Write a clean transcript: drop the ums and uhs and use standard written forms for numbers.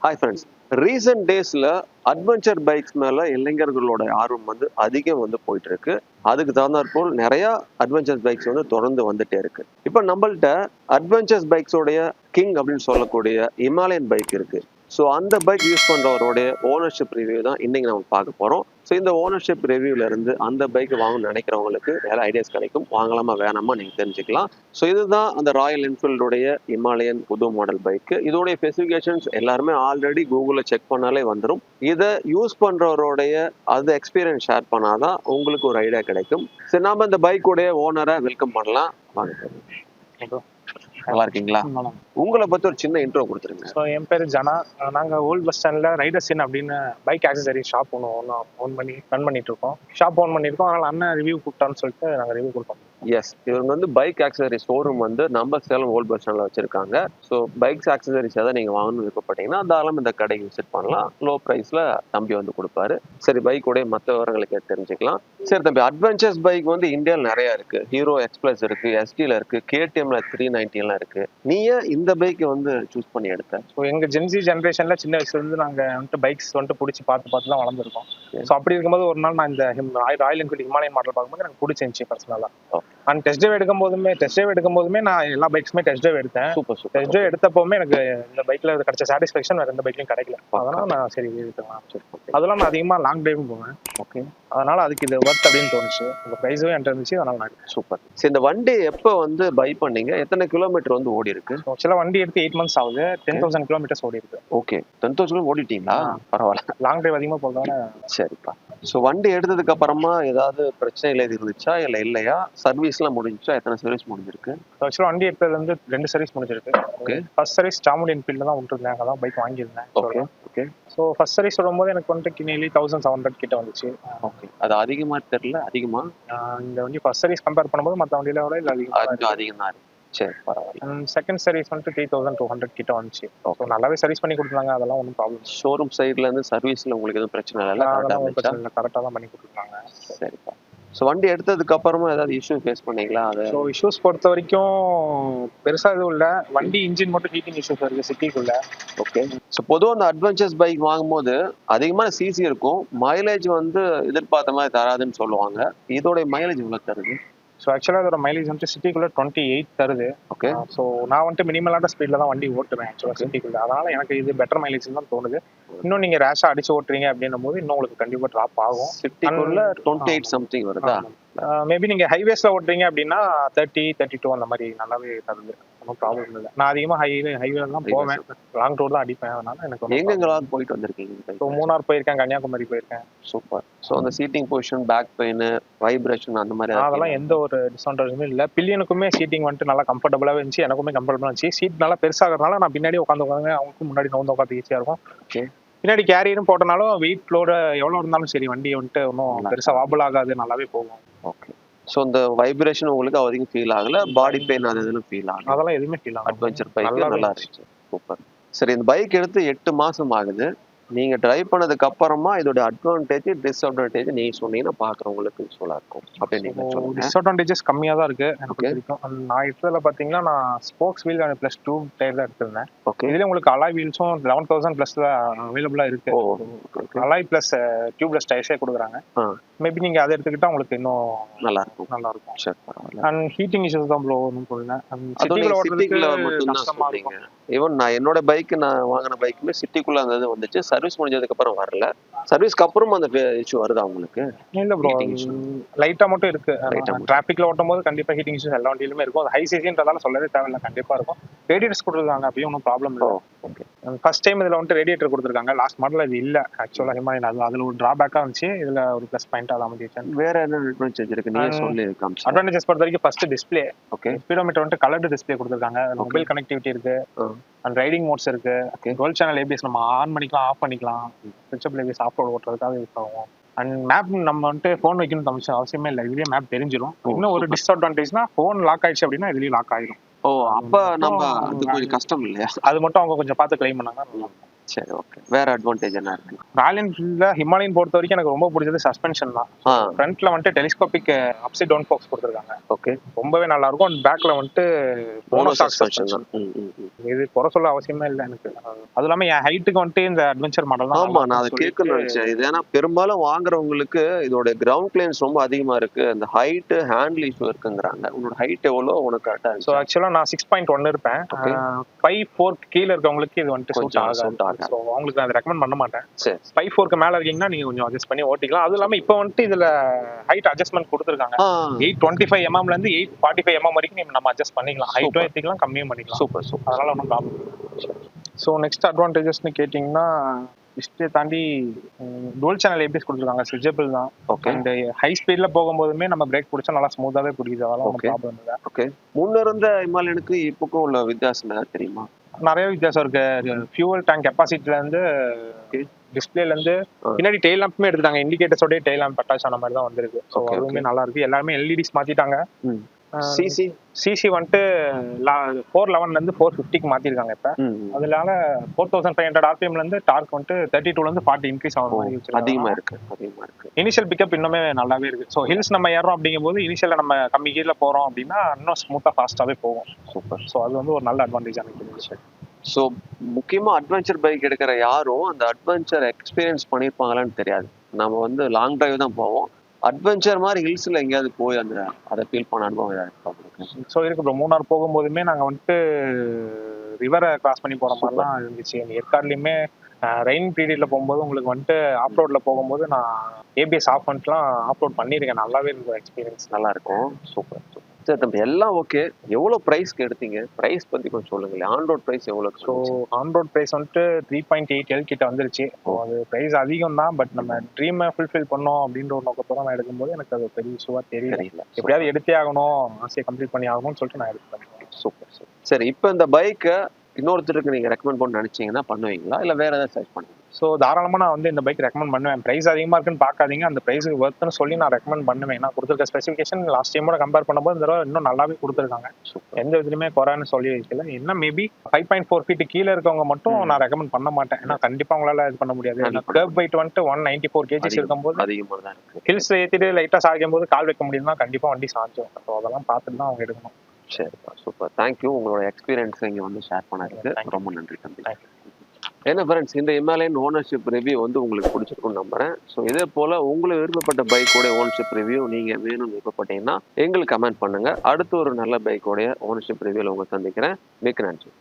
Hi friends. Recent டேஸ்ல adventure bikes மேல இளைஞர்களோட ஆர்வம் அதிகம் போயிட்டு இருக்கு. அதுக்கு தகுந்தாற்போல் நிறைய அட்வென்ச்சர் பைக்ஸ் தொடர்ந்து வந்துட்டே இருக்கு. இப்போ நம்மள்ட்ட அட்வென்ச்சர்ஸ் பைக்ஸோடைய கிங் அப்படின்னு சொல்லக்கூடிய இமாலயன் பைக் இருக்கு. ஸோ அந்த பைக் யூஸ் பண்றவருடைய ஓனர்ஷிப் ரிவ்யூ தான் இன்னைக்கு நம்ம பார்க்க போறோம். ஸோ இந்த ஓனர்ஷிப் ரிவ்யூல இருந்து அந்த பைக் வாங்கணும்னு நினைக்கிறவங்களுக்கு நிறைய ஐடியாஸ் கிடைக்கும். வாங்கலாமா வேணாமா நீங்க தெரிஞ்சுக்கலாம். ஸோ இதுதான் அந்த ராயல் என்ஃபீல்டுடைய இமாலயன் புது மாடல் பைக். இதோடைய ஸ்பெசிஃபிகேஷன்ஸ் எல்லாருமே ஆல்ரெடி கூகுளில் செக் பண்ணாலே வந்துடும். இதை யூஸ் பண்றவருடைய அது எக்ஸ்பீரியன்ஸ் ஷேர் பண்ணாதான் உங்களுக்கு ஒரு ஐடியா கிடைக்கும். சரி, நாம இந்த பைக்குடைய ஓனரை வெல்கம் பண்ணலாம். வாங்க. நல்லா இருக்கீங்களா? உங்களை பத்தி ஒரு சின்ன இன்ட்ரோ கொடுத்துருங்க. ஸோ என் பேர் ஜனா. நாங்கள் ஓல்ட் பஸ் ஸ்டாண்ட்ல ரைடர்ஸ் இன் அப்படின்னு பைக் ஆக்சசரி ஷாப் ஓன் பண்ணி ரன் பண்ணிட்டு இருக்கோம். ஷாப் ஓன் பண்ணியிருக்கோம். அதனால அண்ணன் ரிவ்யூ கூப்பிட்டான்னு சொல்லிட்டு நாங்கள் ரிவ்யூ கொடுப்போம். எஸ், இவங்க பைக் ஆக்சசரி ஷோரூம் நம்ம சேலம் ஓல்ட் பஸ் ஸ்டாண்ட்ல வச்சிருக்காங்க. ஸோ பைக்ஸ் ஆக்சசரிஸ் எதாவது நீங்க வாங்கணும்னு விருப்பப்பட்டீங்கன்னா தாராளம் இந்த கடைக்கு விசிட் பண்ணலாம். லோ பிரைஸ்ல தம்பி கொடுப்பாரு. சரி, பைக்கோடைய மற்ற விவரங்களுக்கு தெரிஞ்சுக்கலாம். சரி தம்பி, அட்வென்ச்சர்ஸ் பைக் இந்தியாவில் நிறைய இருக்கு. ஹீரோ எக்ஸ்பிரஸ் இருக்கு, எஸ்டில இருக்கு, கேடிஎம்ல 390 இருக்கு. நீ ஏன் இந்த பைக் சூஸ் பண்ணி எடுத்த? ஸோ எங்க ஜென்சி ஜென்ரேஷன்ல சின்ன வயசுல இருந்து நாங்க பைக்ஸ் பிடிச்சி பார்த்து தான் வளர்ந்துருக்கோம். ஸோ அப்படி இருக்கும்போது ஒரு நாள் நான் இந்த ராயல் என்ஃபீல்டு ஹிமாலயன் மாடல் பார்க்கும்போது எனக்கு பிடிச்சிருந்துச்சு பர்சனலா. அண்ட் டெஸ்ட் ட்ரைவ் எடுக்கும் போதுமே நான் எல்லா பைக்ஸுமே டெஸ்ட் ட்ரைவ் எடுத்தேன். டெஸ்ட் ட்ரைவ் எடுத்தப்போமே எனக்கு இந்த பைக்ல கிடைச்ச சாட்டிஸ்ஃபேக்ஷன் வேற எந்த பைக்லையும் கிடைக்கல. அதனால நான் சரி எடுத்துக்கலாம். அதெல்லாம் நான் அதிகமா லாங் டிரைவும் போவேன். ஓகே, அதனால அதுக்கு இது ஒர்த் அப்படின்னு தோணுச்சு. இந்த பிரைஸும் என்கிட்ட இருந்துச்சு. அதனால நான் சூப்பர். சரி, இந்த வண்டி எப்போ பை பண்ணீங்க? எத்தனை கிலோமீட்டர் ஓடி இருக்கு? ஆக்சுவலா வண்டி எடுத்து 8 months ஆகுது. 10,000 கிலோமீட்டர்ஸ் ஓடி இருக்கு. ஓகே, 10,000 ஓடிட்டீங்களா? பரவாயில்ல. லாங் டிரைவ் அதிகமா போகிறதால. சரிப்பா. ஸோ வண்டி எடுத்ததுக்கு அப்புறமா ஏதாவது பிரச்சனைகள் எது இருந்துச்சா இல்லை இல்லையா? சர்வீஸ்லாம் முடிஞ்சிச்சா? எத்தனை சர்வீஸ் முடிஞ்சிருக்கு? ஆக்சுவலாக வண்டி எடுத்ததுல 2 சர்வீஸ் முடிஞ்சிருக்கு. ஓகே, ஃபர்ஸ்ட் சர்வீஸ் சாமுண்டி என்ஃபீல்டில் தான் விட்டுருந்தேன். அங்கே தான் பைக் வாங்கியிருந்தேன். Okay okay. So first service வரும்போது எனக்கு நியர்லி 1700 கிட்ட வந்துச்சு. ஓகே, அது அதிகமா தெரியல? அதிகமா இந்த வண்டி ஃபர்ஸ்ட் சர்வீஸ் கம்பேர் பண்ணும்போது மற்ற வண்டியில விட இல்லை அதிகம் தான் இருக்கு. சரி, பரவாயில்ல. செகண்ட் சர்வீஸ் 3200 கிட்ட வந்துச்சு. ஸோ நல்லாவே சர்வீஸ் பண்ணி கொடுத்தாங்க. அதெல்லாம் ஒன்றும் ப்ராப்ளம். ஷோரூம் சைட்ல இருந்து சர்வீஸ்ல உங்களுக்கு எதுவும் பிரச்சனை இல்லை? கரெக்டாக தான் பண்ணி கொடுத்துருக்காங்க. சரிப்பா. ஸோ வண்டி எடுத்ததுக்கு அப்புறமா ஏதாவது இஷ்யூ ஃபேஸ் பண்ணீங்களா? அது ஸோ இஷ்யூஸ் பொறுத்த வரைக்கும் பெருசாக எதுவும் இல்லை. வண்டி இன்ஜின் மட்டும் ஹீட்டிங் இஷ்யூஸ் இருக்குது சிட்டிக்குள்ள. ஓகே. ஸோ பொதுவாக அந்த அட்வென்ச்சர்ஸ் பைக் வாங்கும்போது அதிகமான சிசி இருக்கும். மைலேஜ் எதிர்பார்த்த மாதிரி தராதுன்னு சொல்லுவாங்க. இதோட மைலேஜ் எவ்வளோ தருது? ஸோ ஆக்சுவலாக அதோட மைலேஜ் சிட்டிக்குள்ள 28 தருது. ஓகே. ஸோ நான் மினிமலான ஸ்பீடில் தான் வண்டி ஓட்டுவேன் ஆக்சுவலாக சிட்டிக்குள்ள. அதனால எனக்கு இது பெட்டர் மைலேஜ் தான் தோணுது. இன்னும் நீங்க ரேஷா அடிச்சு ஓட்டுறீங்க அப்படின்னும் போது இன்னும் உங்களுக்கு கண்டிப்பா டிராப் ஆகும். சிட்டிக்குள்ள 28 சம்திங் வருதா? மேபி நீங்க ஹைவேஸ்ல ஓட்டுறீங்க அப்படின்னா 30, 32 அந்த மாதிரி நல்லாவே தருது. ஒன்றும் ப்ராப்ளம் இல்லை. நான் அதிகமாக ஹைவேல தான் போவேன். லாங் ரோடு தான் அடிப்பேன். அதனால எனக்கு எங்கெங்கெல்லாம் போயிட்டு வந்திருக்கீங்க? ஸோ மூணார் போயிருக்கேன், கன்னியாகுமரி போயிருக்கேன். சூப்பர். ஸோ அந்த seating position, back pain, vibration அந்த மாதிரி அதெல்லாம் எந்த ஒரு டிஸ்அட்வான்டேஜுமே இல்லை. பில்லியனுக்குமே சீட்டிங் நல்லா கம்ஃபர்டபுளாகவே இருந்துச்சு. எனக்குமே கம்ஃபர்டபுளாக இருந்துச்சு. சீட் நல்லா பெருசாகிறதுனால நான் பின்னாடி உட்காந்து அவங்களுக்கு முன்னாடி நோந்து உட்காந்து ஈஸியாக இருக்கும். ஓகே. பின்னாடி கேரியரும் போட்டனாலும் வெயிட் லோட எவ்வளோ இருந்தாலும் சரி வண்டி ஒன்றும் பெருசாக வாபல் ஆகாது, நல்லாவே போகும். ஓகே. ஸோ இந்த வைப்ரேஷன் உங்களுக்கு அதிகம் ஃபீல் ஆகல? பாடி பெயின் அது எதுவும் ஃபீல் ஆகல? அதெல்லாம் எதுவுமே ஃபீல் ஆகும். அட்வென்ச்சர் பைக் நல்லா இருந்துச்சு. சூப்பர். சரி, இந்த பைக் எடுத்து 8 மாசம் ஆகுது. நீங்க டிரைவ் பண்ணதுக்கு அப்புறமா இதோட அட்வான்டேஜ், டிஸ்அட்வான்டேஜ் நீங்க சொன்னீங்கன்னா பாக்குறவங்களுக்கு யூஸ்ஃபுல்லா இருக்கும். அப்படி நீங்க சொல்லுங்க. டிஸ்அட்வான்டேஜஸ் கம்மியா தான் இருக்கு எனக்கு தெரியும். நான் எடுத்ததுல பாத்தீங்கன்னா நான் ஸ்போக்ஸ் வீல் அண்ட் +2 டயர் தான் எடுத்திருந்தேன். ஓகே. இதுல உங்களுக்கு அலாய் வீல்ஸும் 11,000 ப்ளஸ்ல அவைலபிளா இருக்கு. அலாய் பிளஸ் டியூப்லெஸ் டயர்ஸே கொடுக்குறாங்க. மேபி நீங்க அதை எடுத்துக்கிட்டா உங்களுக்கு இன்னும் நல்லா இருக்கும். சரி, பரவாயில்ல. அண்ட் ஹீட்டிங் இஷ்யூஸ் தான் ப்ரோ ஒன்றும் சொல்லல. சிட்டிக்குள்ள மட்டும் தான் சொல்றீங்க. ஈவன் நான் என்னோட பைக் நான் வாங்கின பைக்குமே சிட்டிக்குள்ள அந்த இது வந்துச்சு. சர்வீஸ் முடிஞ்சதுக்கு அப்புறம் வரல. சர்வீஸ்க்கு அப்புறம் அந்த இஷ்யூ வருதா உங்களுக்கு? இல்ல ப்ரோ, லைட்டா மட்டும் இருக்கு. டிராபிக்ல ஓட்டும் போது கண்டிப்பா ஹீட்டிங் இஷ்யூஸ் எல்லா வண்டியிலுமே இருக்கும். அது ஹை சிசின்றதால சொல்லவே தேவையில்லை, கண்டிப்பா இருக்கும். ரேடியேட்டர்ஸ் கொடுத்துருக்காங்க, அப்பயும் ஒன்றும் ப்ராப்ளம் இல்லை. ஃபர்ஸ்ட் டைம் இதுல ரேடியேட்டர் கொடுத்துருக்காங்க. லாஸ்ட் மாடல் இது இல்ல ஆக்சுவலா ஹிமாலயன். அதுல ஒரு டிராபேக்கா இருந்துச்சு. இதுல ஒரு ப்ளஸ் பாயிண்டா தான் அமைஞ்சிச்சு. வேற என்ன அட்வான்டேஜ் இருக்கு நீங்க சொல்லி காமிச்சு? அட்வான்டேஜஸ் பொறுத்த வரைக்கும் first display. Okay. Speedometer coloured display கொடுத்துருக்காங்க. மொபைல் கனெக்டிவிட்டி இருக்கு. அண்ட் ரைடிங் மோட்ஸ் இருக்கு. டுவெல் சேனல் ஏபிஎஸ் நம்ம ஆன் பண்ணிக்கலாம், ஆஃப் பண்ணிக்கலாம். ஸ்விட்சபிள் ஏபிஎஸ் ஆஃப் ரோட் ஓட்டுறதுக்காக யூஸ் ஆகும். அண்ட் மேப் நம்ம ஃபோன் வைக்கணும்னு அவசியமே இல்லை. இதுலயே மேப் தெரிஞ்சிடும். இன்னும் ஒரு டிஸ்அட்வான்டேஜ்னா ஃபோன் லாக் ஆயிடுச்சு அப்படின்னா இதுலயே லாக் ஆயிடும். அப்ப நம்ம அது கொஞ்சம் கஷ்டம் இல்லையா? அது மட்டும் அவங்க கொஞ்சம் பார்த்து கிளைம் பண்ணாங்க. சரி, ஓகே. வேற அட்வான்டேஜ் என்ன இருக்கு? ராயல் என்ஃபீல்ட்ல ஹிமாலயன் பொறுத்த வரைக்கும் எனக்கு ரொம்ப பிடிச்சது சஸ்பென்ஷன் தான். ஃப்ரண்ட்ல வந்துட்டு டெலிஸ்கோபிக் அப்சைட் டவுன் ஃபோக்ஸ் கொடுத்துருக்காங்க. ஓகே. ரொம்பவே நல்லா இருக்கும். அண்ட் பேக்ல வந்துட்டு மோனோ மோனோஷாக் சஸ்பென்ஷன் சஸ்பென்ஷன். தான். இது குறை சொல்ல அவசியமே இல்லை எனக்கு. அதுவும் இல்லாம என் ஹைட்டுக்கு வந்துட்டு இந்த அட்வென்ச்சர் மாடல் தான் ஆமா, நான் அதை நல்லா கேட்கணும்னு நினைச்சேன். இது ஏன்னா பெரும்பாலும் வாங்குறவங்களுக்கு இதோட கிரவுண்ட் கிளியரன்ஸ் ரொம்ப அதிகமா இருக்கு, அந்த ஹைட் ஹேண்டில் இஷ்யூ இருக்குங்கிறாங்க. உன்னோட ஹைட் எவ்வளோ உனக்கு கரெக்டா ஸோ இருந்துச்சு? ஆக்சுவலா நான் 6.1 இருப்பேன். 5'4" கீழே இருக்கவங்களுக்கு இது வந்துட்டு சூட் கொஞ்சம் suit ஆகாது. ஆகாது. ஸோ அவங்களுக்கு நான் அதை ரெக்கமெண்ட் பண்ண மாட்டேன். சரி. 5'4" மேல இருக்கீங்கன்னா நீங்க கொஞ்சம் அட்ஜஸ்ட் பண்ணி ஓட்டிக்கலாம். அதுவும் இல்லாம இப்போ வந்துட்டு இதுல ஹைட் அட்ஜஸ்ட்மெண்ட் கொடுத்துருக்காங்க. 825 mm ல இருந்து 845 mm வரைக்கும் நம்ம அட்ஜஸ்ட் பண்ணிக்கலாம். ஹைட்டும் ஏற்றிக்கலாம், கம்மியும் பண்ணிக்கலாம். Super super. அதனால ஒன்றும் ப்ராப்ளம் இல்லை. ஸோ நெக்ஸ்ட் அட்வான்டேஜஸ்ன்னு கேட்டிங்கன்னா இஷ்டே தாண்டி டுவல் சேனல் ஏபிஎஸ் கொடுத்துருக்காங்க. ஸ்விட்சபிள் தான். ஓகே. அண்ட் ஹை ஸ்பீட்ல போகும்போதுமே நம்ம பிரேக் பிடிச்சா நல்லா ஸ்மூத்தாவே பிடிக்குது. அதெல்லாம் ஒன்றும் ப்ராப்ளம் இல்லை. ஓகே. முன்ன இருந்த ஹிமாலயனுக்கு இப்போக்கும் உள்ள வித்தியாசம் ஏதாவது தெரியுமா? நிறைய வித்தியாசம் இருக்கு. ஃபியூவல் டேங்க் கெப்பாசிட்டில இருந்து டிஸ்பிளேல இருந்து பின்னாடி டெய்ல் லேம்புமே எடுத்துட்டாங்க. இண்டிகேட்டர்ஸோட டெய்ல் லேம்ப் அட்டாச் ஆன மாதிரி தான் வந்திருக்கு. ஸோ அதுவுமே நல்லா இருக்கு. எல்லாருமே எல்இடிஸ் மாத்திட்டாங்க. சிசி வந்துட்டு 411 இருந்து 450க்கு மாத்திருக்காங்க இப்ப. அதனால 4500 RPM இருந்து டார்க் வந்துட்டு 32 இருந்து 40 இன்க்ரீஸ் ஆகுற மாதிரி வச்சிருக்காங்க. அதிகமா இருக்கு. இனிஷியல் பிக்கப் இன்னுமே நல்லாவே இருக்கு. ஸோ ஹில்ஸ் நம்ம ஏறோம் அப்படிங்கும்போது இனிஷியல்ல நம்ம கம்மி கீழ போறோம் அப்படின்னா இன்னும் ஸ்மூத்தா ஃபாஸ்டாவே போகும். சூப்பர். ஸோ அது வந்து ஒரு நல்ல அட்வான்டேஜ் எனக்கு. ஸோ முக்கியமா அட்வென்ச்சர் பைக் எடுக்கிற யாரும் அந்த அட்வென்ச்சர் எக்ஸ்பீரியன்ஸ் பண்ணியிருப்பாங்களான்னு தெரியாது. நம்ம வந்து லாங் டிரைவ் தான் போவோம். அட்வென்ச்சர் மாதிரி ஹில்ஸ்ல எங்கேயாவது போய் அதை ஃபீல் பண்ண அனுபவம் ஏதாவது? ஸோ இருக்கு ப்ரோ. மூணார் போகும்போதுமே நாங்கள் வந்துட்டு ரிவரை கிராஸ் பண்ணி போகிற மாதிரிலாம் இருந்துச்சு. ஏற்காடுலையுமே ரெயின் பீரியட்ல போகும்போது உங்களுக்கு வந்துட்டு ஆஃப் ரோட்ல போகும்போது நான் ஏபிஎஸ் ஆஃப் பண்ணிட்டுலாம் ஆஃப் ரோட் பண்ணியிருக்கேன். நல்லாவே இருக்கும் எக்ஸ்பீரியன்ஸ். நல்லா இருக்கும். சூப்பர். சரி தம்பி, எல்லாம் ஓகே. எவ்வளோ ப்ரைஸ்க்கு எடுத்தீங்க? ப்ரைஸ் பற்றி கொஞ்சம் சொல்லுங்களேன். ஆன் ரோட் ப்ரைஸ் எவ்வளோ? ஸோ ஆன் ரோட் ப்ரைஸ் வந்துட்டு 3.8L கிட்ட வந்துருச்சு. ஸோ அது ப்ரைஸ் அதிகம் தான். பட் நம்ம ட்ரீமை ஃபுல்ஃபில் பண்ணோம் அப்படின்ற ஒரு நோக்கத்தோட நான் எடுக்கும்போது எனக்கு அது பெரிய இஷ்யூவாக தெரியல. எப்படியாவது எடுத்தே ஆகணும், ஆசையை கம்ப்ளீட் பண்ணி ஆகணும்னு சொல்லிட்டு நான் எடுத்தேன். சூப்பர். சரி, இப்போ இந்த பைக்கை இன்னொருத்தருக்கு நீங்கள் ரெக்கமெண்ட் பண்ண நினைச்சீங்கன்னா பண்ணுவீங்களா, இல்லை வேற ஏதாவது சர்ச் பண்ணுவீங்க? ஸோ தாராளமாக நான் வந்து இந்த பைக் ரெக்கமெண்ட் பண்ணுவேன். ப்ரைஸ் அதிகமாக இருக்குன்னு பார்க்காதீங்க. அந்த ப்ரைஸுக்கு ஒர்த்துன்னு சொல்லி நான் ரெக்கமெண்ட் பண்ணுவேன். நான் கொடுத்துருக்க ஸ்பெசிஃபிகேஷன் லாஸ்ட் டைமோட கம்பேர் பண்ணும்போது இந்த தடவை இன்னும் நல்லாவே கொடுத்துருக்காங்க. எந்த விதத்துலையுமே குறைன்னு சொல்லி வைக்கல. என்ன மேபி 5.4 feet கீழே இருக்கவங்க மட்டும் நான் ரெக்கமெண்ட் பண்ண மாட்டேன். ஏன்னா கண்டிப்பாக உங்களால் இது பண்ண முடியாது. கர்ப் வெயிட் வந்துட்டு 194 kg இருக்கும்போது அதிகமாக தான் இருக்கு. ஹில்ஸ் ஏற்றிட்டு லைட்டாக சாகும் போது கால் வைக்க முடியும்னா கண்டிப்பாக வண்டி சாஞ்சும். ஸோ அதெல்லாம் பார்த்துட்டு தான் அவங்க எடுக்கணும். சரிப்பா, சூப்பர். தேங்க்யூ. உங்களோட எக்ஸ்பீரியன்ஸ் இங்கே வந்து ஷேர் பண்ணதுக்கு ரொம்ப நன்றி தம்பி. என்ன ஃப்ரெண்ட்ஸ், இந்த ஹிமாலயன் ஓனர்ஷிப் ரிவ்யூ வந்து உங்களுக்கு பிடிச்சிருக்குன்னு நம்புறேன். ஸோ இதே போல் உங்களுக்கு விருப்பப்பட்ட பைக்கோடைய ஓனர்ஷிப் ரிவ்யூ நீங்கள் வேணும்னு விருப்பப்பட்டீங்கன்னா எங்களுக்கு கமெண்ட் பண்ணுங்கள். அடுத்து ஒரு நல்ல பைக்கோடைய ஓனர்ஷிப் ரிவ்யூவில் உங்களை சந்திக்கிறேன். மிக்க நன்றி.